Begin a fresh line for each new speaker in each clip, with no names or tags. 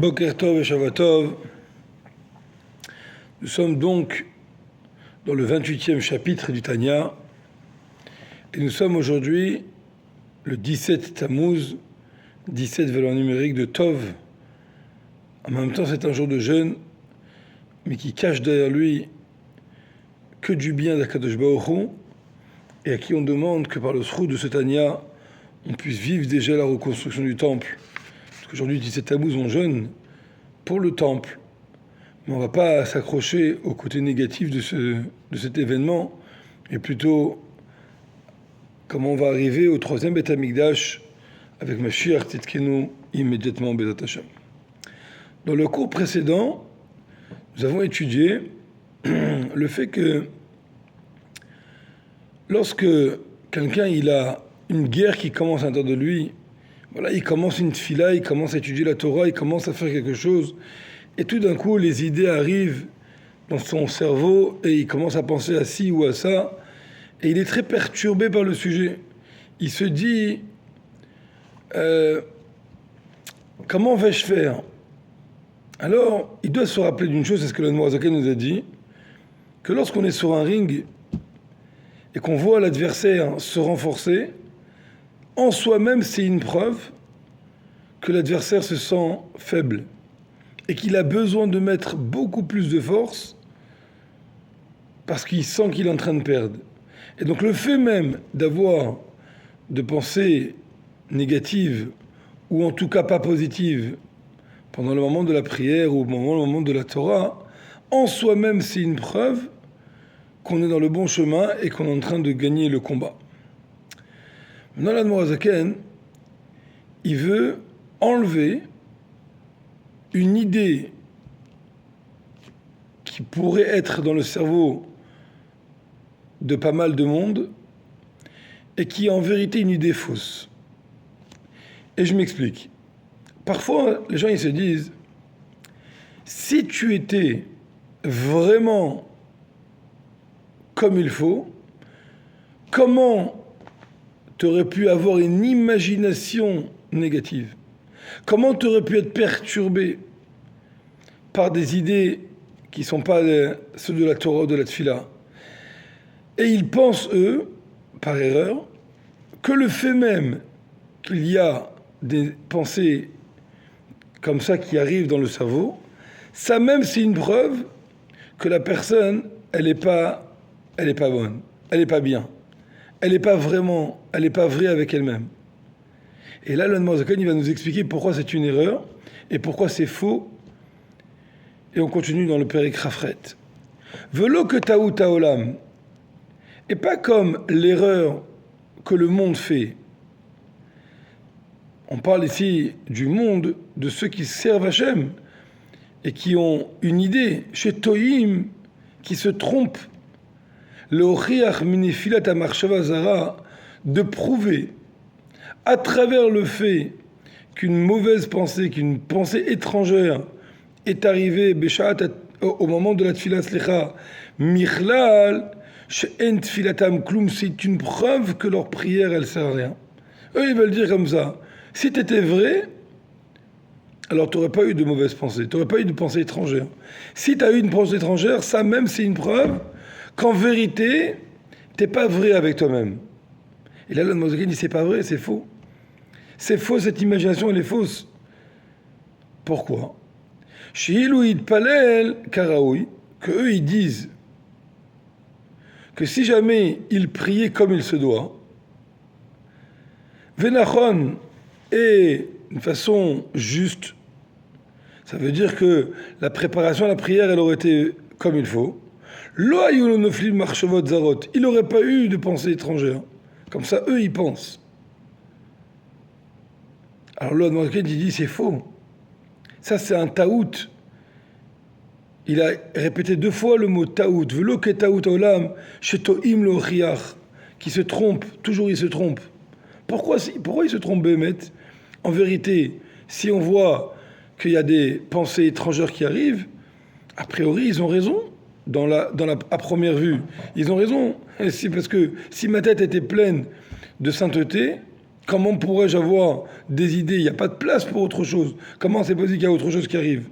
Boker Tov et Shavuot. Nous sommes donc dans le 28e chapitre du Tanya et nous sommes aujourd'hui le 17 Tammuz, 17 valeur numérique de Tov. En même temps, c'est un jour de jeûne, mais qui cache derrière lui que du bien d'Akadosh Baruch Hu, et à qui on demande que par le sroud de ce Tanya, on puisse vivre déjà la reconstruction du temple. Parce qu'aujourd'hui, 17 Tammuz, on jeûne pour le temple. Mais on ne va pas s'accrocher au côté négatif de cet événement, mais plutôt comment on va arriver au 3e Beth Amikdash avec Mashiach Tzidkenu immédiatement Bezat Hashem. Dans le cours précédent, nous avons étudié le fait que lorsque quelqu'un il a une guerre qui commence à l'intérieur de lui, voilà, il commence une tfila, il commence à étudier la Torah, il commence à faire quelque chose, et tout d'un coup les idées arrivent dans son cerveau et il commence à penser à ci ou à ça, et il est très perturbé par le sujet. Il se dit comment vais-je faire? Alors, il doit se rappeler d'une chose, c'est ce que l'Admor HaZaken nous a dit, que lorsqu'on est sur un ring et qu'on voit l'adversaire se renforcer, en soi-même, c'est une preuve que l'adversaire se sent faible et qu'il a besoin de mettre beaucoup plus de force parce qu'il sent qu'il est en train de perdre. Et donc le fait même d'avoir de pensées négatives ou en tout cas pas positives pendant le moment de la prière ou au moment de la Torah, en soi-même, c'est une preuve qu'on est dans le bon chemin et qu'on est en train de gagner le combat. Maintenant, l'Admor HaZaken, il veut enlever une idée qui pourrait être dans le cerveau de pas mal de monde et qui est en vérité une idée fausse. Et je m'explique. Parfois, les gens ils se disent, si tu étais vraiment comme il faut, comment tu aurais pu avoir une imagination négative? Comment tu aurais pu être perturbé par des idées qui ne sont pas ceux de la Torah ou de la Tfila? Et ils pensent, eux, par erreur, que le fait même qu'il y a des pensées comme ça qui arrivent dans le cerveau, ça même c'est une preuve que la personne, elle n'est pas bonne, elle n'est pas bien, elle n'est pas vraie avec elle-même. Et là, l'Admor HaZaken, il va nous expliquer pourquoi c'est une erreur et pourquoi c'est faux. Et on continue dans le Perek Rafret. Velo que taout haolam, et pas comme l'erreur que le monde fait. On parle ici du monde, de ceux qui servent Hachem et qui ont une idée, chez Toïm, qui se trompent, le Oriach Minefilat Amarshava Zara, de prouver à travers le fait qu'une mauvaise pensée, qu'une pensée étrangère est arrivée au moment de la Tfilat Slicha, Michlal, She'en Tfilatam Klum, c'est une preuve que leur prière, elle sert à rien. Eux, ils veulent dire comme ça. Si tu étais vrai, alors tu n'aurais pas eu de mauvaise pensée, tu n'aurais pas eu de pensée étrangère. Si tu as eu une pensée étrangère, ça même c'est une preuve qu'en vérité, tu n'es pas vrai avec toi-même. Et là, l'Admor HaZaken dit c'est pas vrai, c'est faux. C'est faux, cette imagination, elle est fausse. Pourquoi? She'ilu yitpalel karaoui, que eux ils disent que si jamais ils priaient comme il se doit, Venachon, et d'une façon juste, ça veut dire que la préparation à la prière, elle aurait été comme il faut. Lo hayou noflim marchavot zarot, il n'aurait pas eu de pensée étrangère. Comme ça, eux, ils pensent. Alors l'Admor HaZaken, il dit, c'est faux. Ça, c'est un taout. Il a répété 2 fois le mot taout. Velo ke taout olam, shetoim lo riach, qui se trompe, toujours il se trompe. Pourquoi il se trompe, Bémet? En vérité, si on voit qu'il y a des pensées étrangères qui arrivent, a priori, ils ont raison. À première vue, ils ont raison. Parce que si ma tête était pleine de sainteté, Comment pourrais-je avoir des idées? Il n'y a pas de place pour autre chose. Comment c'est possible qu'il y a autre chose qui arrive?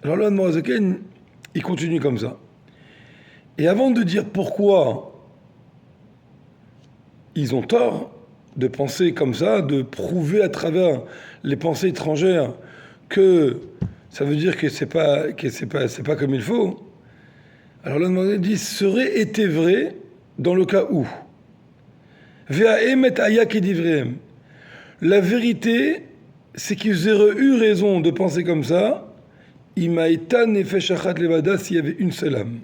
Alors là, Morazaken, il continue comme ça. Et avant de dire pourquoi ils ont tort de penser comme ça, de prouver à travers les pensées étrangères que ça veut dire que c'est pas comme il faut. Alors là, on dit serait été vrai dans le cas où la vérité, c'est qu'ils auraient eu raison de penser comme ça. Imaïtan et Feshachat Levada, s'il y avait une seule âme.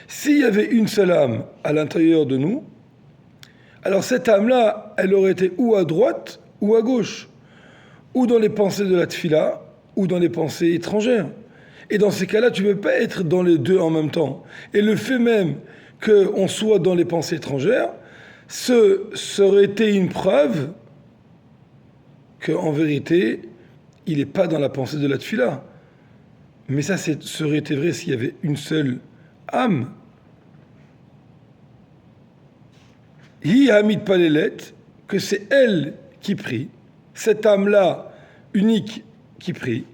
S'il y avait une seule âme à l'intérieur de nous, alors cette âme-là, elle aurait été ou à droite ou à gauche, ou dans les pensées de la tfila, ou dans les pensées étrangères. Et dans ces cas-là, tu ne peux pas être dans les deux en même temps. Et le fait même qu'on soit dans les pensées étrangères, ça aurait été une preuve qu'en vérité, il n'est pas dans la pensée de la tfila. Mais ça, serait été vrai s'il y avait une seule âme. Hi Hamid Palelet, que c'est elle qui prie, cette âme-là unique qui prie.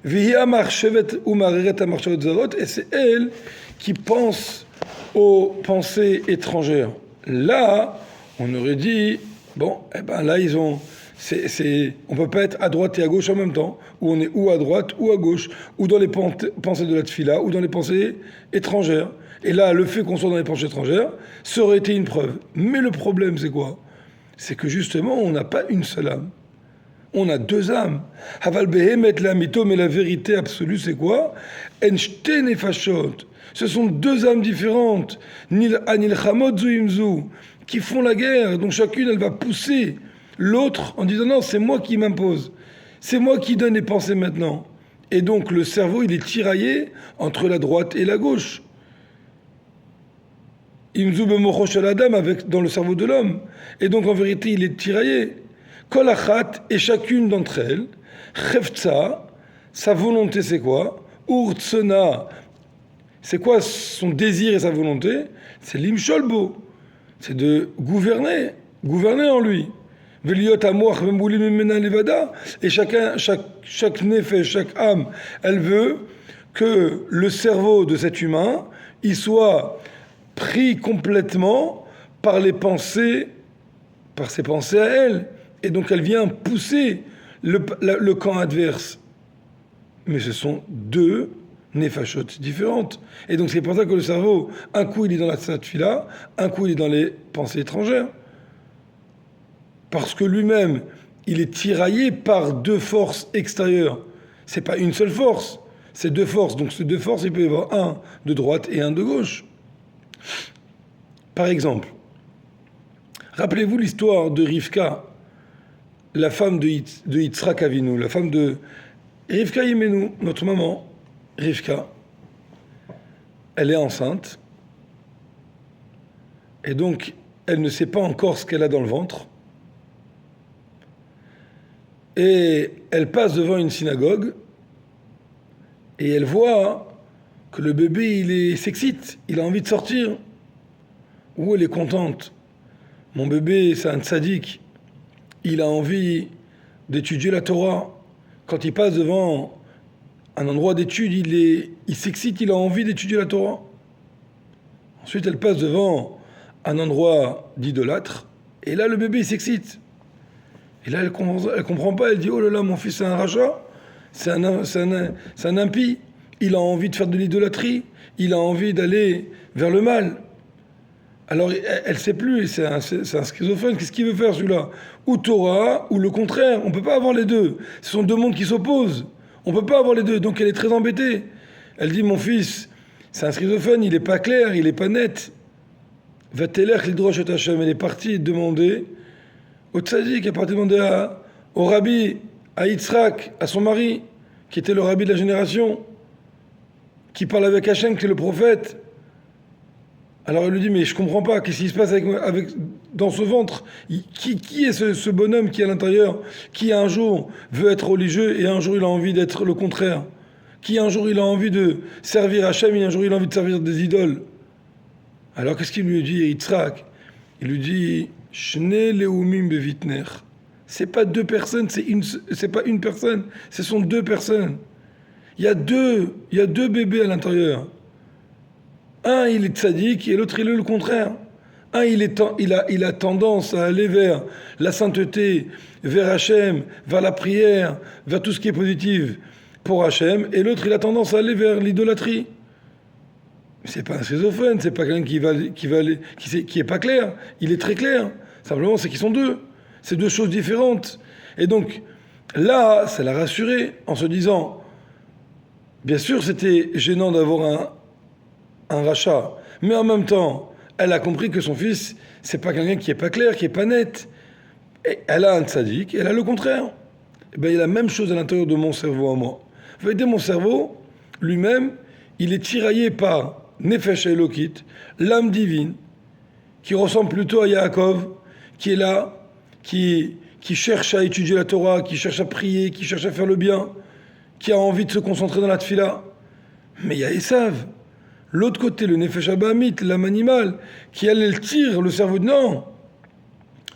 Vihi Amar Shevet Umareret Amar Shevet Zarot, et c'est elle qui pense aux pensées étrangères. Là, on aurait dit, bon, eh ben là, on peut pas être à droite et à gauche en même temps, où on est ou à droite ou à gauche, ou dans les pensées de la tfila, ou dans les pensées étrangères. Et là, le fait qu'on soit dans les pensées étrangères, ça aurait été une preuve. Mais le problème, c'est quoi? C'est que justement, on n'a pas une seule âme. On a deux âmes. Haval behemet la mito, mais la vérité absolue, c'est quoi? Enshte nefashot. Ce sont deux âmes différentes. Anil chamot zuimzu, qui font la guerre. Donc chacune, elle va pousser l'autre en disant non, c'est moi qui m'impose. C'est moi qui donne les pensées maintenant. Et donc le cerveau, il est tiraillé entre la droite et la gauche. Imzu bemochosh adam avec dans le cerveau de l'homme. Et donc en vérité, il est tiraillé. Kolachat et chacune d'entre elles, chefza, sa volonté c'est quoi? Urtsena, c'est quoi son désir et sa volonté? C'est l'imsholbo, c'est de gouverner en lui. Veliot amour memoulim levada, et chaque nefesh, chaque âme, elle veut que le cerveau de cet humain, il soit pris complètement par les pensées, par ses pensées à elle. Et donc elle vient pousser le camp adverse. Mais ce sont deux néfachotes différentes. Et donc c'est pour ça que le cerveau, un coup il est dans la satfila, un coup il est dans les pensées étrangères. Parce que lui-même, il est tiraillé par deux forces extérieures. C'est pas une seule force, c'est deux forces. Donc ces deux forces, il peut y avoir un de droite et un de gauche. Par exemple, rappelez-vous l'histoire de Rivka, la femme de Yitzhak Avinu, la femme de Rivka Yimenu, notre maman, Rivka, elle est enceinte, et donc elle ne sait pas encore ce qu'elle a dans le ventre, et elle passe devant une synagogue, et elle voit que le bébé, il s'excite, il a envie de sortir. Ou elle est contente. Mon bébé, c'est un tzaddik. Il a envie d'étudier la Torah. Quand il passe devant un endroit d'étude, il s'excite, il a envie d'étudier la Torah. Ensuite, elle passe devant un endroit d'idolâtre, et là, le bébé, il s'excite. Et là, elle comprend pas, elle dit, oh là là, mon fils, c'est un rachat, c'est un impie, il a envie de faire de l'idolâtrie, il a envie d'aller vers le mal. Alors, elle ne sait plus, c'est un schizophrène. Qu'est-ce qu'il veut faire, celui-là? Ou Torah, ou le contraire. On ne peut pas avoir les deux. Ce sont deux mondes qui s'opposent. On ne peut pas avoir les deux. Donc, elle est très embêtée. Elle dit, mon fils, c'est un schizophrène, il n'est pas clair, il n'est pas net. Va-t-elle l'idrosh et Hachem. Elle est partie demander au tzaddik, elle est partie demander au rabbi, à Yitzhak, à son mari, qui était le rabbi de la génération, qui parle avec Hachem, qui est le prophète. Alors elle lui dit, mais je comprends pas, qu'est-ce qui se passe dans ce ventre? Qui est ce bonhomme qui est à l'intérieur, qui un jour veut être religieux et un jour il a envie d'être le contraire? Qui un jour il a envie de servir Hachem et un jour il a envie de servir des idoles? Alors qu'est-ce qu'il lui dit, Yitzhak? Il lui dit, Shne leumim bevitner. C'est pas deux personnes, c'est pas une personne, ce sont deux personnes. Il y a deux bébés à l'intérieur. Un, il est tzaddik et l'autre, il est le contraire. Un, il a tendance à aller vers la sainteté, vers Hachem, vers la prière, vers tout ce qui est positif pour Hachem, et l'autre, il a tendance à aller vers l'idolâtrie. C'est pas un schizophrène, c'est pas quelqu'un qui est pas clair. Il est très clair. Simplement, c'est qu'ils sont deux. C'est deux choses différentes. Et donc, là, ça l'a rassuré en se disant, bien sûr, c'était gênant d'avoir un rachat, mais en même temps, elle a compris que son fils, c'est pas quelqu'un qui est pas clair, qui est pas net. Et elle a un tzaddik, et elle a le contraire. Et bien, il y a la même chose à l'intérieur de mon cerveau à moi. Vous voyez, mon cerveau, lui-même, il est tiraillé par Nefesh Elokit, l'âme divine, qui ressemble plutôt à Yaakov, qui est là, qui cherche à étudier la Torah, qui cherche à prier, qui cherche à faire le bien, qui a envie de se concentrer dans la tfila. Mais il y a Esav, l'autre côté, le Nefesh Abahamit, l'âme animale, qui elle tire le cerveau de non,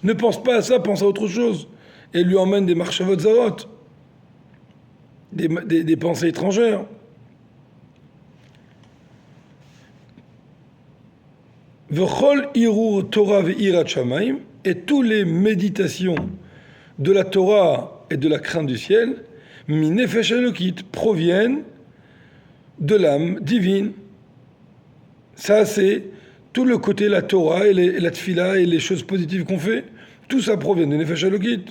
ne pense pas à ça, pense à autre chose, et lui emmène des marchavot zarot, des pensées étrangères. V'chol irur Torah ve'irat shamayim, et toutes les méditations de la Torah et de la crainte du ciel, mi nefesh elokit, proviennent de l'âme divine. Ça, c'est tout le côté la Torah et la tfila et les choses positives qu'on fait. Tout ça provient de nefesh elokit.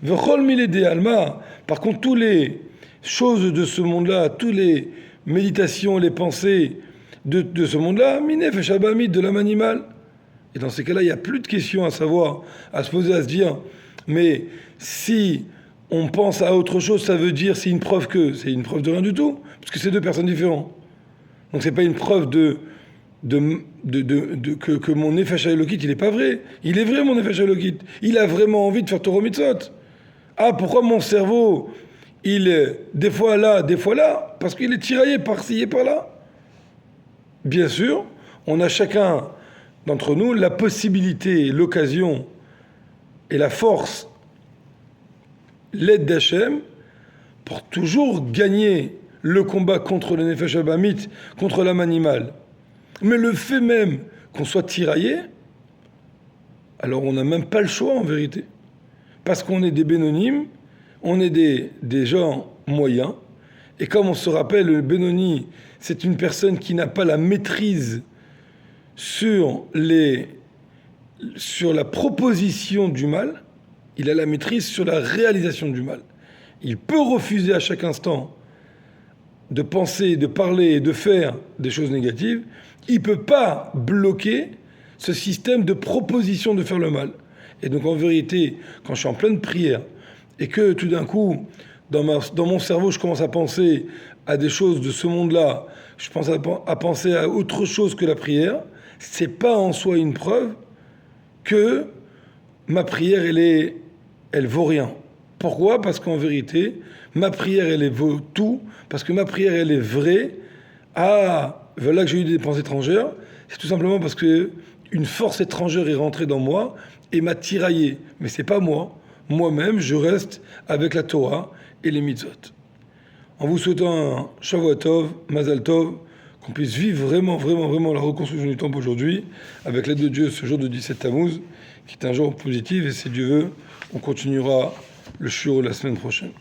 V'chol milede alma, par contre, toutes les choses de ce monde-là, toutes les méditations, les pensées de ce monde-là, minefesh abahamit, de l'âme animale. Et dans ces cas-là, il n'y a plus de questions à savoir, à se poser, à se dire, mais si on pense à autre chose, ça veut dire c'est une preuve de rien du tout, parce que c'est deux personnes différentes. Donc c'est pas une preuve que mon nefesh elokit, il n'est pas vrai. Il est vrai, mon nefesh elokit. Il a vraiment envie de faire Torah mitzvot. Ah, pourquoi mon cerveau, il est des fois là, parce qu'il est tiraillé par-ci et par-là. Bien sûr, on a chacun d'entre nous la possibilité, l'occasion et la force, l'aide d'Hachem, pour toujours gagner le combat contre le Nefesh Abahamit, contre l'âme animale. Mais le fait même qu'on soit tiraillé, alors on n'a même pas le choix en vérité. Parce qu'on est des bénonymes, on est des gens moyens, et comme on se rappelle, le bénoni, c'est une personne qui n'a pas la maîtrise sur la proposition du mal, il a la maîtrise sur la réalisation du mal. Il peut refuser à chaque instant de penser, de parler et de faire des choses négatives. Il ne peut pas bloquer ce système de proposition de faire le mal. Et donc en vérité, quand je suis en pleine prière et que tout d'un coup, dans mon cerveau, je commence à penser à des choses de ce monde-là, je pense à penser à autre chose que la prière, c'est pas en soi une preuve que ma prière, elle vaut rien. Pourquoi ? Parce qu'en vérité, ma prière, elle vaut tout, parce que ma prière, elle est vraie. Ah, voilà que j'ai eu des pensées étrangères, c'est tout simplement parce que une force étrangère est rentrée dans moi et m'a tiraillé. Mais c'est pas moi. Moi-même, je reste avec la Torah et les mitzvot. En vous souhaitant un Shavuot Tov, Mazal Tov, qu'on puisse vivre vraiment la reconstruction du temple aujourd'hui, avec l'aide de Dieu ce jour de 17 Tammuz, qui est un jour positif, et si Dieu veut, on continuera le shiur la semaine prochaine.